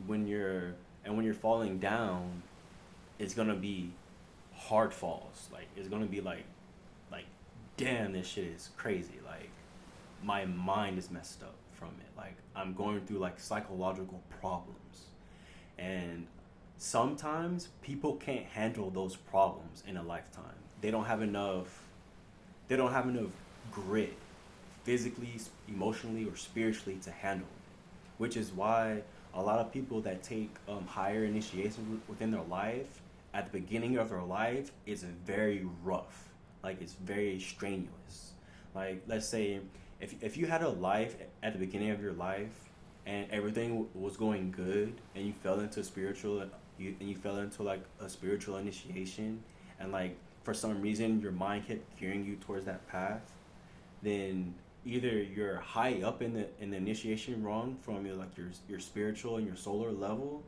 when you're falling down, it's gonna be hard falls. Like it's gonna be like damn, this shit is crazy. Like my mind is messed up from it. Like I'm going through like psychological problems, and sometimes people can't handle those problems in a lifetime. They don't have enough. They don't have enough grit, physically, emotionally, or spiritually to handle it. Which is why a lot of people that take higher initiation within their life at the beginning of their life is very rough. Like it's very strenuous. Like let's say if you had a life at the beginning of your life and everything was going good and you fell into spiritual and you fell into like a spiritual initiation and like for some reason your mind kept carrying you towards that path, then either you're high up in the initiation rung from your spiritual and your solar level,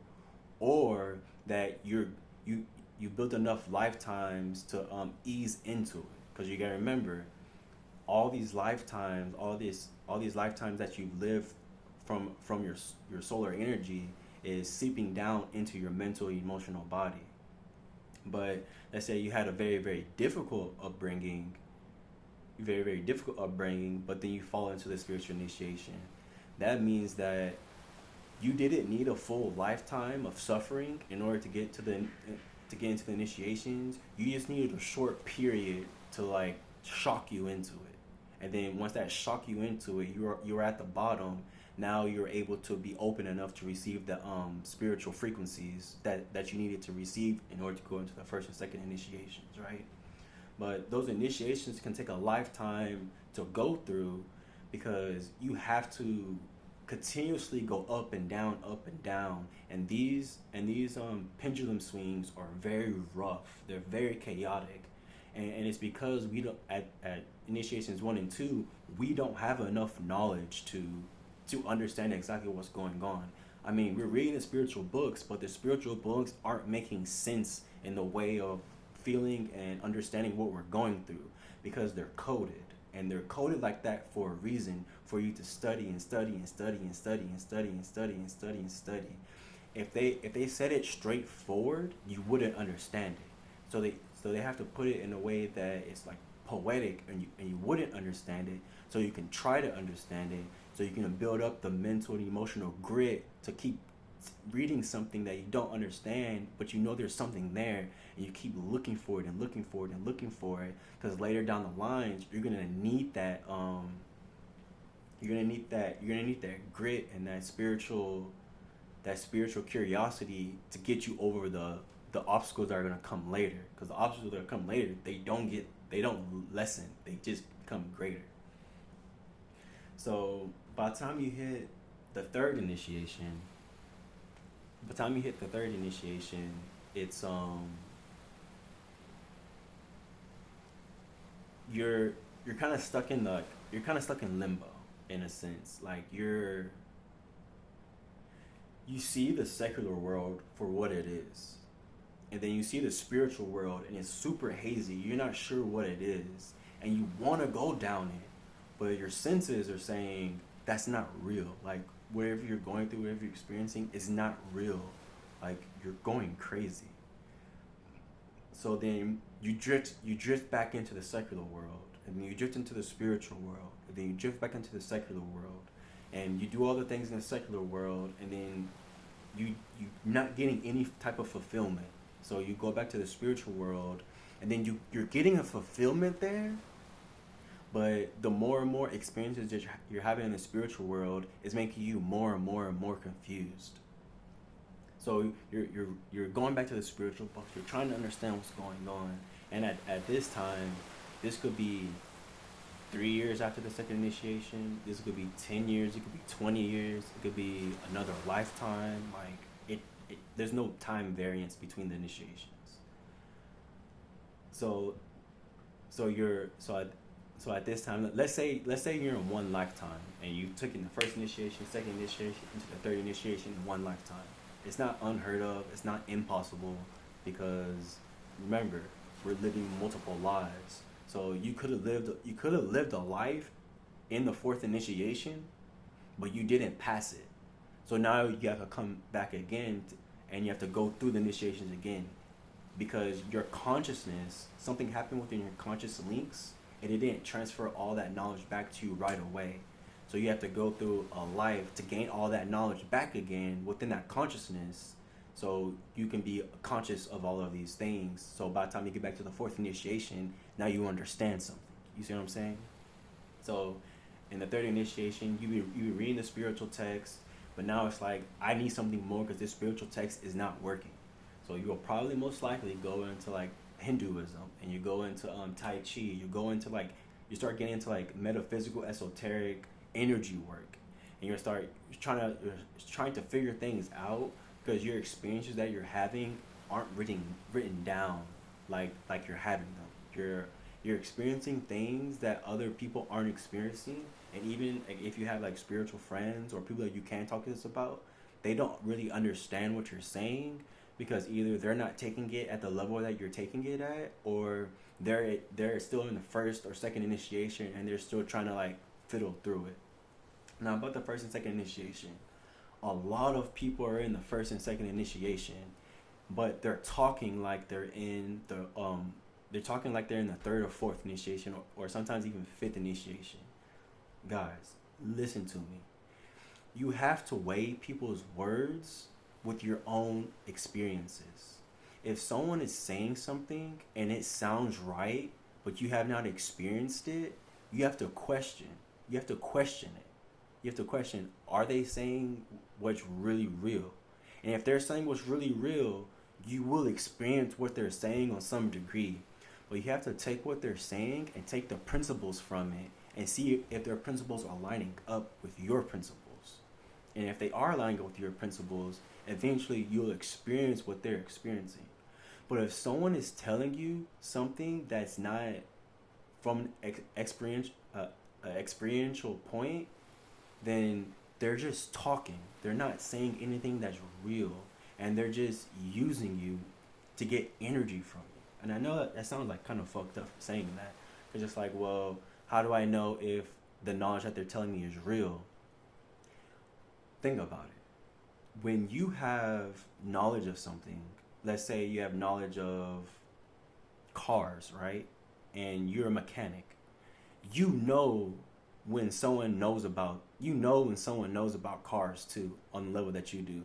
or that you you built enough lifetimes to ease into it. Because you gotta remember, all these lifetimes that you've lived from your solar energy is seeping down into your mental emotional body. But let's say you had a very difficult upbringing, very difficult upbringing, but then you fall into the spiritual initiation. That means that you didn't need a full lifetime of suffering in order to get into the initiations. You just needed a short period to like shock you into it, and then once that shock you into it, you're at the bottom. Now you're able to be open enough to receive the spiritual frequencies that you needed to receive in order to go into the first and second initiations, right? But those initiations can take a lifetime to go through because you have to continuously go up and down, and these pendulum swings are very rough. They're very chaotic, and it's because we don't at initiations 1 and 2 we don't have enough knowledge to understand exactly what's going on. I mean, we're reading the spiritual books, but the spiritual books aren't making sense in the way of feeling and understanding what we're going through because they're coded. And they're coded like that for a reason for you to study and study and study and study and study and study and study and study. If they said it straightforward, you wouldn't understand it. So they have to put it in a way that it's like poetic, and you wouldn't understand it, so you can try to understand it, so you can build up the mental and emotional grit to keep reading something that you don't understand, but you know there's something there, and you keep looking for it and looking for it and looking for it, because later down the lines you're gonna need that you're gonna need that grit and that spiritual curiosity to get you over the obstacles that are gonna come later, because the obstacles that come later, they don't lessen, they just become greater. So by the time you hit the third initiation, by the time you hit the third initiation, it's you're you're kind of stuck in the you're kind of stuck in limbo in a sense. Like you see the secular world for what it is, and then you see the spiritual world and it's super hazy. You're not sure what it is, and you want to go down it, but your senses are saying that's not real. Like whatever you're going through, whatever you're experiencing is not real. Like you're going crazy. So then you drift back into the secular world, and then you drift into the spiritual world, and then you drift back into the secular world, and you do all the things in the secular world, and then you're not getting any type of fulfillment. So you go back to the spiritual world, and then you're getting a fulfillment there, but the more and more experiences that you're having in the spiritual world is making you more and more and more confused. So you're going back to the spiritual books. You're trying to understand what's going on, and at this time, this could be 3 years after the second initiation. This could be 10 years. It could be 20 years. It could be another lifetime. Like there's no time variance between the initiations. So so you're so at so at this time, let's say you're in one lifetime and you took in the first initiation, second initiation, into the third initiation in one lifetime. It's not unheard of. It's not impossible, because remember, we're living multiple lives. So you could have lived a life in the fourth initiation, but you didn't pass it. So now you have to come back again, and you have to go through the initiations again, because your consciousness, something happened within your conscious links, and it didn't transfer all that knowledge back to you right away. So you have to go through a life to gain all that knowledge back again within that consciousness, so you can be conscious of all of these things. So by the time you get back to the fourth initiation, now you understand something. You see what I'm saying? So in the third initiation, you be reading the spiritual text, but now it's like, I need something more because this spiritual text is not working. So you will probably most likely go into like Hinduism, and you go into Tai Chi. You go into like, you start getting into like metaphysical, esoteric energy work, and you're trying to figure things out, because your experiences that you're having aren't written down like you're having them. You're experiencing things that other people aren't experiencing, and even like, if you have like spiritual friends or people that you can talk to this about, they don't really understand what you're saying, because either they're not taking it at the level that you're taking it at, or they're still in the first or second initiation, and they're still trying to like fiddle through it. Now, about the first and second initiation, a lot of people are in the first and second initiation, but they're talking like they're talking like they're in the third or fourth initiation, or sometimes even fifth initiation. Guys, listen to me. You have to weigh people's words with your own experiences. If someone is saying something and it sounds right, but you have not experienced it, you have to question. You have to question it. You have to question, are they saying what's really real? And if they're saying what's really real, you will experience what they're saying on some degree. But you have to take what they're saying and take the principles from it, and see if their principles are lining up with your principles. And if they are lining up with your principles, eventually you'll experience what they're experiencing. But if someone is telling you something that's not from an experiential point, then they're just talking. They're not saying anything that's real, and they're just using you to get energy from you. And I know that sounds like kind of fucked up saying that. It's just like, well, how do I know if the knowledge that they're telling me is real? Think about it. When you have knowledge of something, let's say you have knowledge of cars, right? And you're a mechanic. You know when someone knows about cars too, on the level that you do.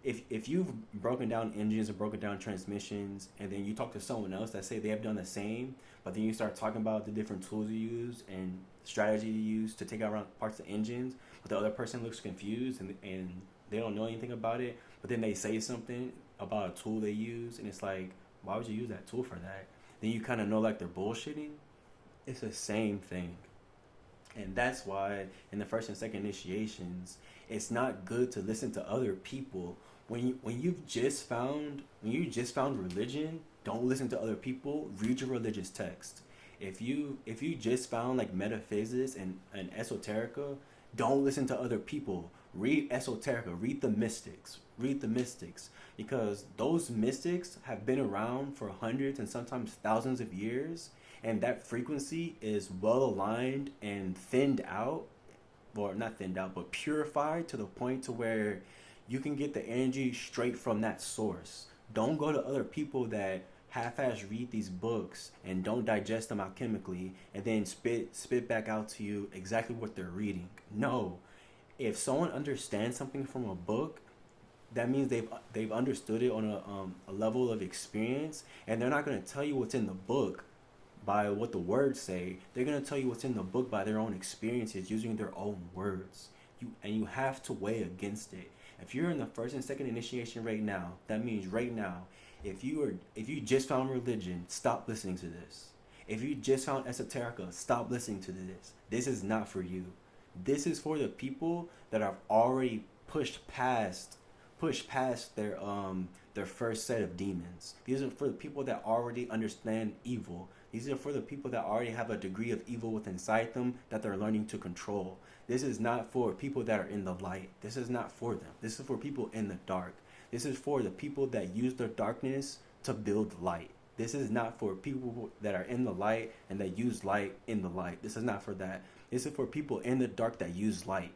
If you've broken down engines or broken down transmissions, and then you talk to someone else that say they have done the same, but then you start talking about the different tools you use and strategy you use to take out around parts of engines, but the other person looks confused, and they don't know anything about it, but then they say something about a tool they use, and it's like, why would you use that tool for that? Then you kind of know like they're bullshitting. It's the same thing. And that's why in the first and second initiations, it's not good to listen to other people. When you've just found religion, don't listen to other people. Read your religious text. If you just found like metaphysics and esoterica, don't listen to other people. Read esoterica. Read the mystics. Read the mystics, because those mystics have been around for hundreds and sometimes thousands of years, and that frequency is well aligned and thinned out, or not thinned out, but purified to the point to where you can get the energy straight from that source. Don't go to other people that half-ass read these books and don't digest them alchemically, and then spit back out to you exactly what they're reading. No. If someone understands something from a book, that means they've understood it on a level of experience, and they're not going to tell you what's in the book by what the words say. They're going to tell you what's in the book by their own experiences, using their own words. You have to weigh against it. If you're in the first and second initiation right now, that means right now, if you just found religion, stop listening to this. If you just found esoterica, stop listening to this. This is not for you. This is for the people that have already pushed past their first set of demons. These are for the people that already understand evil. These are for the people that already have a degree of evil within inside them that they're learning to control. This is not for people that are in the light. This is not for them. This is for people in the dark. This is for the people that use their darkness to build light. This is not for people that are in the light and that use light in the light. This is not for that. This is for people in the dark that use light.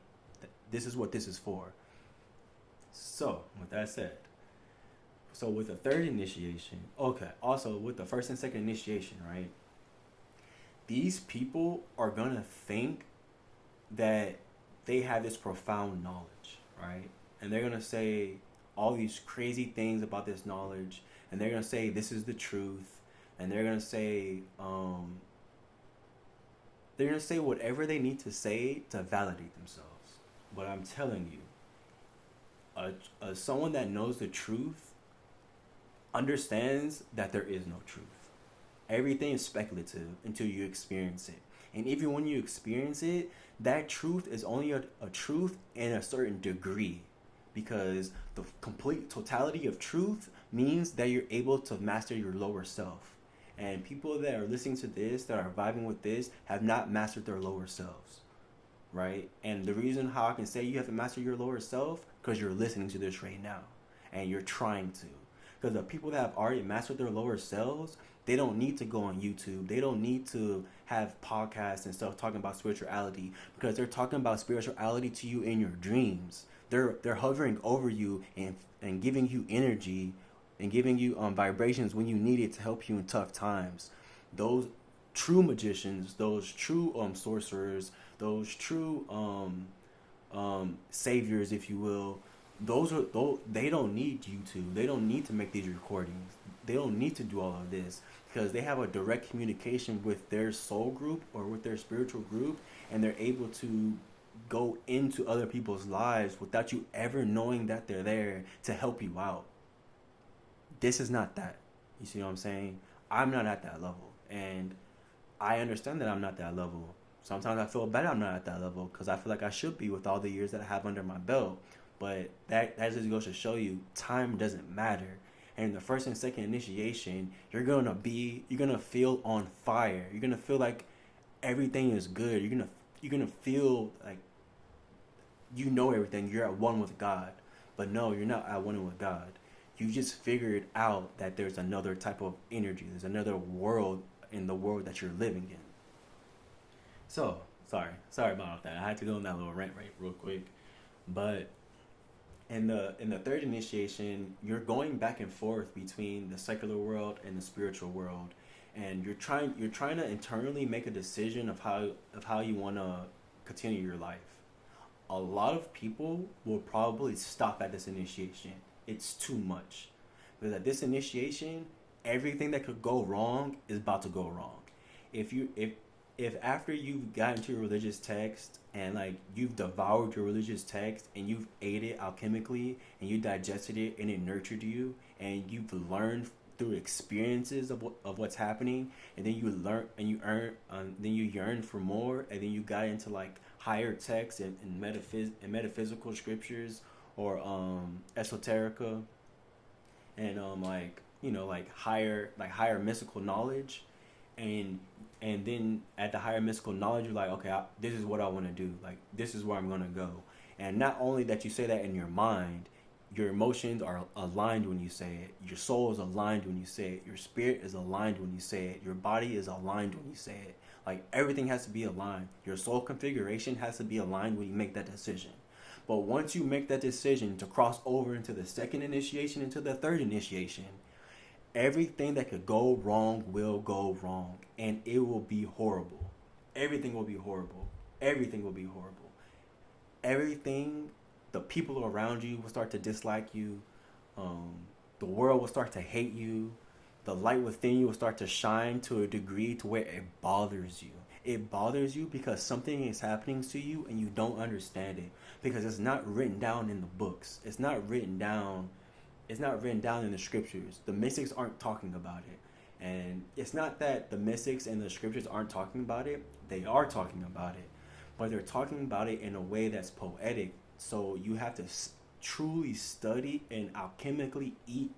This is what this is for. So, with that said, so with the third initiation, okay, also with the first and second initiation, right? These people are gonna think that they have this profound knowledge, right? And they're gonna say all these crazy things about this knowledge, and they're gonna say this is the truth, and they're gonna say whatever they need to say to validate themselves. But I'm telling you, someone that knows the truth understands that there is no truth. Everything is speculative until you experience it. And even when you experience it, that truth is only a truth in a certain degree, because the complete totality of truth means that you're able to master your lower self. And people that are listening to this, that are vibing with this, have not mastered their lower selves, right? And the reason how I can say you have to master your lower self, because you're listening to this right now, and you're trying to. Because the people that have already mastered their lower selves, they don't need to go on YouTube. They don't need to have podcasts and stuff talking about spirituality, because they're talking about spirituality to you in your dreams. They're hovering over you and giving you energy and giving you vibrations when you need it to help you in tough times. Those true magicians, those true sorcerers, those true saviors, if you will, they don't need YouTube. They don't need to make these recordings. They don't need to do all of this, because they have a direct communication with their soul group or with their spiritual group, and they're able to go into other people's lives without you ever knowing that they're there to help you out. This is not that. You see what I'm saying? I'm not at that level, and I understand that I'm not that level. Sometimes I feel bad I'm not at that level, because I feel like I should be with all the years that I have under my belt. But that just goes to show you time doesn't matter. And in the first and second initiation, you're gonna feel on fire. You're gonna feel like everything is good. You're gonna feel like you know everything. You're at one with God. But no, you're not at one with God. You just figured out that there's another type of energy. There's another world in the world that you're living in. So, sorry about that. I had to go on that little rant right real quick. But in the third initiation, you're going back and forth between the secular world and the spiritual world, and you're trying to internally make a decision of how you want to continue your life. A lot of people will probably stop at this initiation. It's too much, because at this initiation, everything that could go wrong is about to go wrong. If after you've gotten to your religious text and like you've devoured your religious text and you've ate it alchemically and you digested it and it nurtured you and you've learned through experiences of what's happening, and then you learn and you earn then you yearn for more, and then you got into like higher texts and metaphysical scriptures or esoterica and like higher mystical knowledge, and then at the higher mystical knowledge, you're like, okay, this is what I want to do. Like, this is where I'm going to go. And not only that you say that in your mind, your emotions are aligned when you say it. Your soul is aligned when you say it. Your spirit is aligned when you say it. Your body is aligned when you say it. Like, everything has to be aligned. Your soul configuration has to be aligned when you make that decision. But once you make that decision to cross over into the second initiation, into the third initiation, everything that could go wrong will go wrong, and it will be horrible. Everything will be horrible. Everything will be horrible. Everything, the people around you will start to dislike you. The world will start to hate you. The light within you will start to shine to a degree to where it bothers you. It bothers you because something is happening to you and you don't understand it, because it's not written down in the books. It's not written down in the scriptures. The mystics aren't talking about it. And it's not that the mystics and the scriptures aren't talking about it. They are talking about it. But they're talking about it in a way that's poetic. So you have to truly study and alchemically eat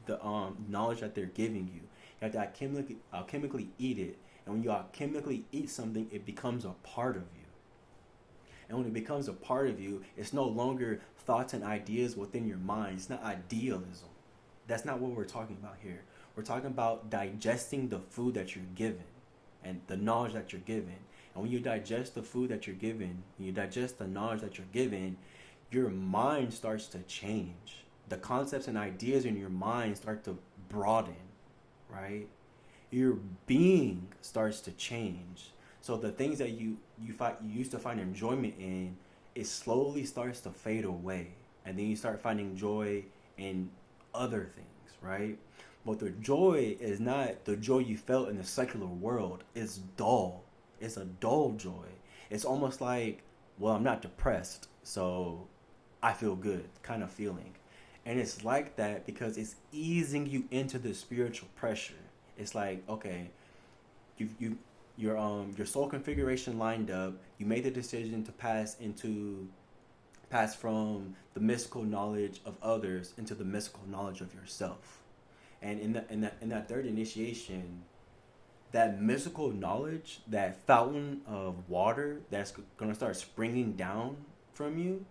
the knowledge that they're giving you. You have to alchemically eat it. And when you alchemically eat something, it becomes a part of you. And when it becomes a part of you, it's no longer thoughts and ideas within your mind. It's not idealism. That's not what we're talking about here. We're talking about digesting the food that you're given and the knowledge that you're given. And when you digest the food that you're given, when you digest the knowledge that you're given, your mind starts to change. The concepts and ideas in your mind start to broaden, right? Your being starts to change. So the things that you used to find enjoyment in, it slowly starts to fade away, and then you start finding joy in other things, right? But the joy is not the joy you felt in the secular world. It's dull. It's a dull joy. It's almost like, well, I'm not depressed, so I feel good kind of feeling. And it's like that because it's easing you into the spiritual pressure. It's like, okay, you your soul configuration lined up. You made the decision to pass from the mystical knowledge of others into the mystical knowledge of yourself. And in that third initiation, that mystical knowledge, that fountain of water that's gonna start springing down from you,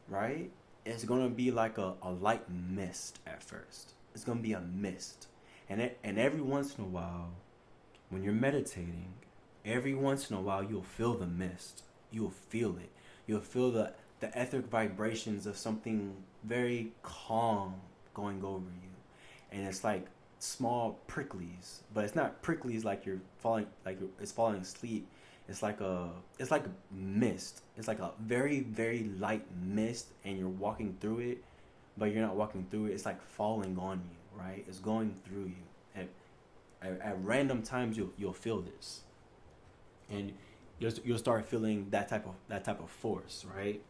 right? It's gonna be like a light mist at first. It's gonna be a mist, and every once in a while, when you're meditating, every once in a while you'll feel the mist. You'll feel it. You'll feel the etheric vibrations of something very calm going over you, and it's like small pricklies, but it's not pricklies like you're falling it's falling asleep. It's like a mist. It's like a very very light mist, and you're walking through it, but you're not walking through it. It's like falling on you, right? It's going through you. At random times you'll feel this, and you'll start feeling that type of force, right?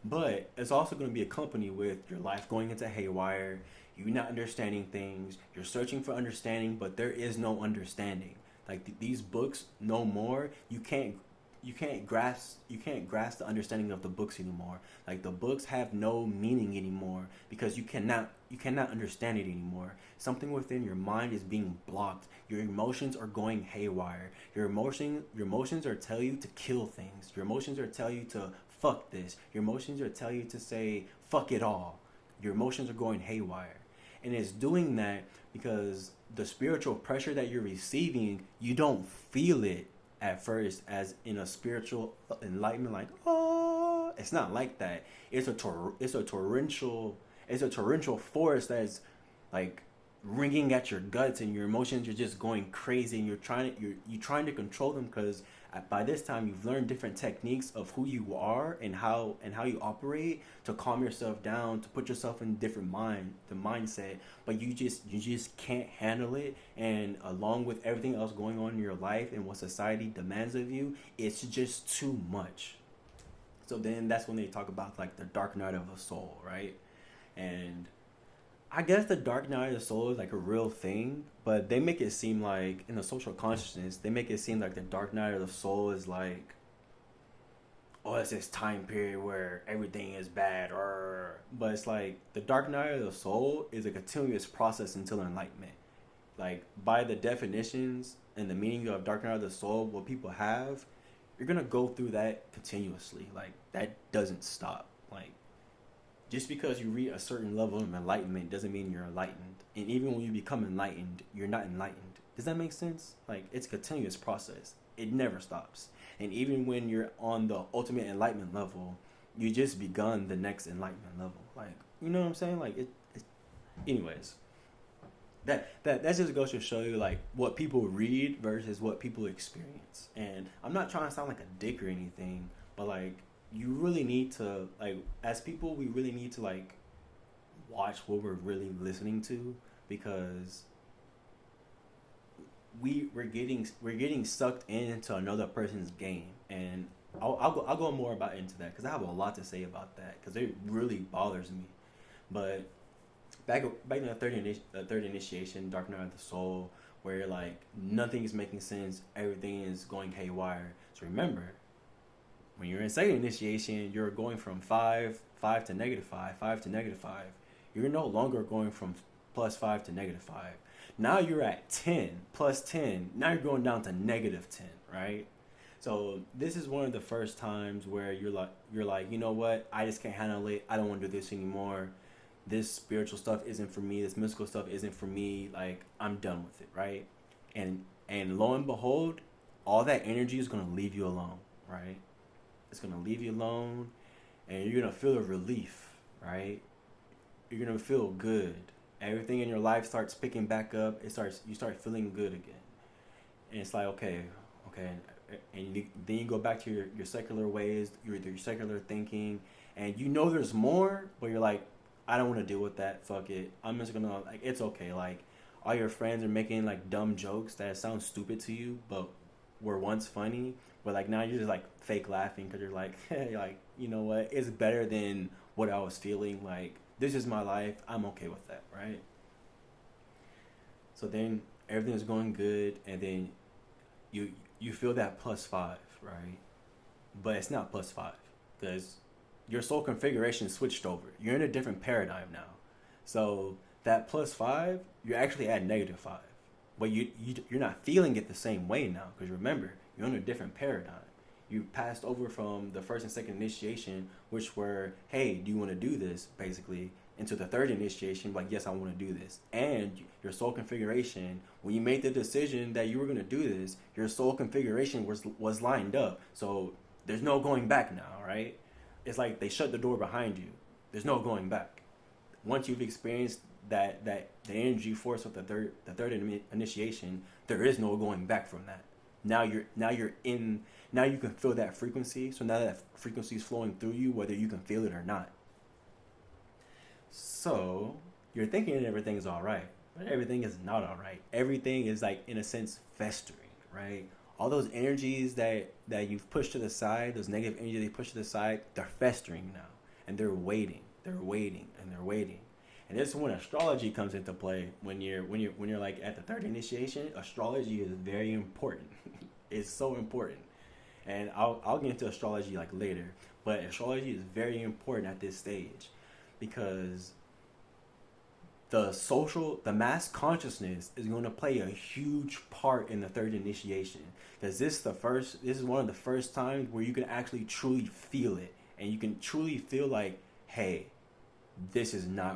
But it's also going to be accompanied with your life going into haywire, you not understanding things, you're searching for understanding, but there is no understanding. Like these books, no more. You can't grasp the understanding of the books anymore. Like the books have no meaning anymore because you cannot understand it anymore. Something within your mind is being blocked. Your emotions are going haywire. Your emotions are telling you to kill things. Your emotions are telling you to fuck this. Your emotions are telling you to say fuck it all. Your emotions are going haywire. And it's doing that because the spiritual pressure that you're receiving, you don't feel it at first as in a spiritual enlightenment, like, oh, it's not like that. It's a torrential force that's like ringing at your guts, and your emotions are just going crazy, and you're trying to control them because by this time you've learned different techniques of who you are and how you operate to calm yourself down, to put yourself in different mindset, but you just can't handle it. And along with everything else going on in your life and what society demands of you, it's just too much. So then that's when they talk about like the dark night of the soul, right? And I guess the dark night of the soul is like a real thing, but they make it seem like in the social consciousness, they make it seem like the dark night of the soul is like, oh, it's this time period where everything is bad, or but it's like the dark night of the soul is a continuous process until enlightenment. Like by the definitions and the meaning of dark night of the soul, what people have, you're gonna go through that continuously. Like that doesn't stop. Like just because you reach a certain level of enlightenment doesn't mean you're enlightened. And even when you become enlightened, you're not enlightened. Does that make sense? Like it's a continuous process. It never stops. And even when you're on the ultimate enlightenment level, you just begun the next enlightenment level. Like, you know what I'm saying? Like anyways. That just goes to show you like what people read versus what people experience. And I'm not trying to sound like a dick or anything, but like you really need to, like, as people, we really need to like watch what we're really listening to, because we're getting sucked into another person's game. And I'll go more about into that because I have a lot to say about that because it really bothers me. But back in the third initiation, Dark Night of the Soul, where like nothing is making sense, everything is going haywire. So remember, when you're in second initiation, you're going from 5 to -5, 5 to -5. You're no longer going from +5 to -5. Now you're at 10 plus 10. Now you're going down to -10, right? So this is one of the first times where you're like, you know what? I just can't handle it. I don't want to do this anymore. This spiritual stuff isn't for me. This mystical stuff isn't for me. Like, I'm done with it, right? And lo and behold, all that energy is going to leave you alone, right? It's going to leave you alone, and you're gonna feel a relief, right? You're gonna feel good. Everything in your life starts picking back up. You start feeling good again, and it's like okay, and then you go back to your secular ways, your secular thinking, and you know there's more, but you're like, I don't want to deal with that. Fuck it. I'm just gonna like it's okay. Like all your friends are making like dumb jokes that sound stupid to you, but were once funny. But like now you're just like fake laughing because you're like, hey, like you know what? It's better than what I was feeling. Like this is my life. I'm okay with that, right? So then everything is going good, and then you feel that +5, right? But it's not +5 because your soul configuration switched over. You're in a different paradigm now. So that +5, you're actually at -5, but you're not feeling it the same way now because remember you're in a different paradigm. You passed over from the first and second initiation, which were, hey, do you want to do this, basically, into the third initiation, like, yes, I want to do this. And your soul configuration, when you made the decision that you were going to do this, your soul configuration was lined up. So there's no going back now, right? It's like they shut the door behind you. There's no going back. Once you've experienced the energy force of the third initiation, there is no going back from that. Now you can feel that frequency. So now that frequency is flowing through you, whether you can feel it or not. So you're thinking everything is all right, but everything is not all right. Everything is like, in a sense, festering, right? All those energies that you've pushed to the side, those negative energies they push to the side, they're festering now, and they're waiting, and they're waiting. And this is when astrology comes into play. When you're like at the third initiation, astrology is very important. It's so important, and I'll get into astrology like later. But astrology is very important at this stage because the mass consciousness is going to play a huge part in the third initiation, because this is one of the first times where you can actually truly feel it, and you can truly feel like, hey,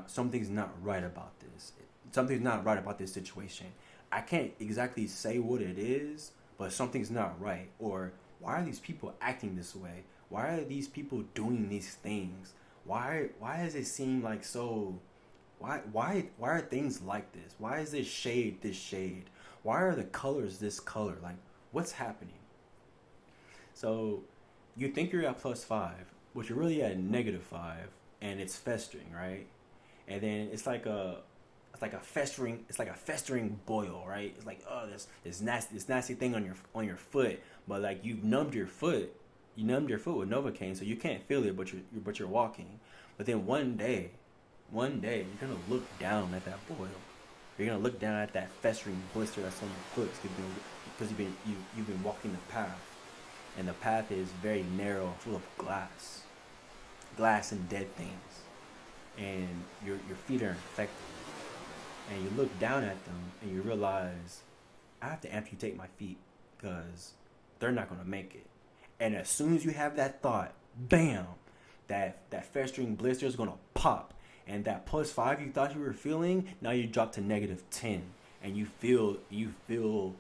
something's not right about this. Something's not right about this situation. I can't exactly say what it is, but something's not right. Or why are these people acting this way? Why are these people doing these things? Why does it seem like so? Why are things like this? Why is this shade this shade? Why are the colors this color? Like, what's happening? So you think you're at +5, but you're really at -5, and it's festering, right? And then it's like a festering boil, right? It's like, oh, this nasty thing on your foot, but like you numbed your foot with Novocaine, so you can't feel it, but you're walking. But then one day you're gonna look down at that boil. You're gonna look down at that festering blister that's on your foot because you've been walking the path, and the path is very narrow, full of glass and dead things, and your feet are infected. And you look down at them and you realize, I have to amputate my feet because they're not going to make it. And as soon as you have that thought, bam, that festering blister is going to pop. And that +5 you thought you were feeling, now you drop to -10. And you feel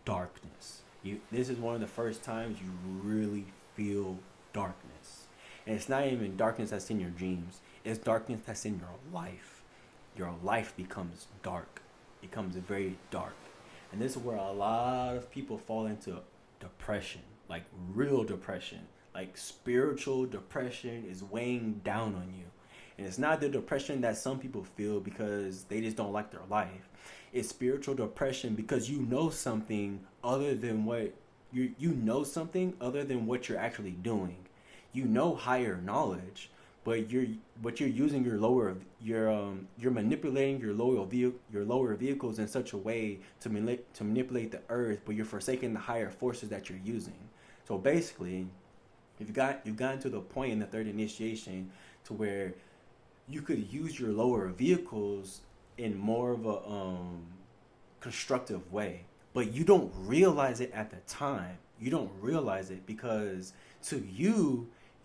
darkness. This is one of the first times you really feel darkness. And it's not even darkness that's in your dreams. It's darkness that's in your life. Your life becomes dark, becomes very dark. And this is where a lot of people fall into depression, like real depression, like spiritual depression is weighing down on you. And it's not the depression that some people feel because they just don't like their life. It's spiritual depression because you know something other than what you're actually doing. You know higher knowledge, but you're using you're manipulating your lower vehicles in such a way to manipulate the earth, but you're forsaking the higher forces that you're using. So basically, you've gotten to the point in the third initiation to where you could use your lower vehicles in more of a constructive way, but you don't realize it at the time. You don't realize it because to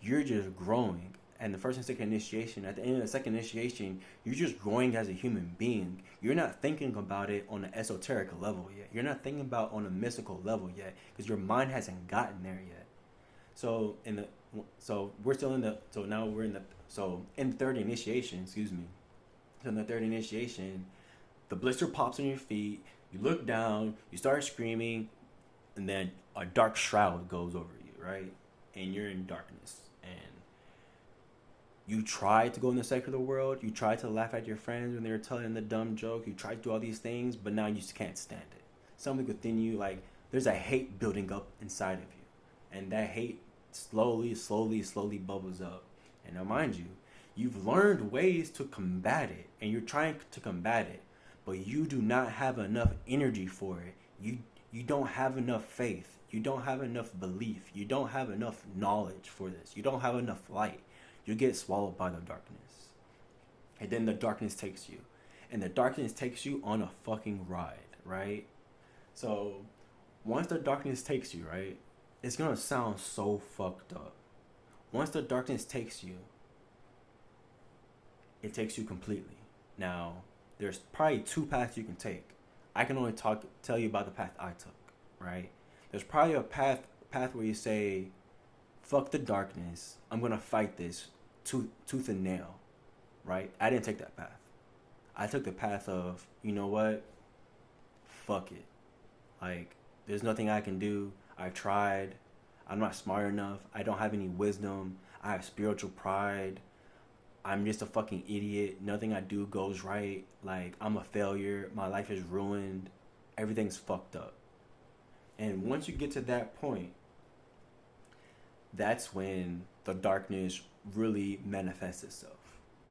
you're just growing. And the first and second initiation, at the end of the second initiation, you're just growing as a human being. You're not thinking about it on an esoteric level yet. You're not thinking about on a mystical level yet because your mind hasn't gotten there yet. So so we're still in the, so now we're in the, so in the third initiation, excuse me. So in the third initiation, the blister pops on your feet. You look down. You start screaming, and then a dark shroud goes over you, right? And you're in darkness. And you try to go in the secular world. You try to laugh at your friends when they're telling the dumb joke. You try to do all these things, but now you just can't stand it. Something within you, like, there's a hate building up inside of you. And that hate slowly bubbles up. And now, mind you, you've learned ways to combat it, and you're trying to combat it, but you do not have enough energy for it. You don't have enough faith. You don't have enough belief. You don't have enough knowledge for this. You don't have enough light. You get swallowed by the darkness. And then the darkness takes you. And the darkness takes you on a fucking ride, right? So once the darkness takes you, right, it's going to sound so fucked up. Once the darkness takes you, it takes you completely. Now, there's probably two paths you can take. I can only tell you about the path I took, right? There's probably a path where you say, fuck the darkness. I'm going to fight this tooth and nail, right? I didn't take that path. I took the path of, you know what? Fuck it. Like, there's nothing I can do. I've tried. I'm not smart enough. I don't have any wisdom. I have spiritual pride. I'm just a fucking idiot. Nothing I do goes right. Like, I'm a failure. My life is ruined. Everything's fucked up. And once you get to that point, that's when the darkness really manifests itself.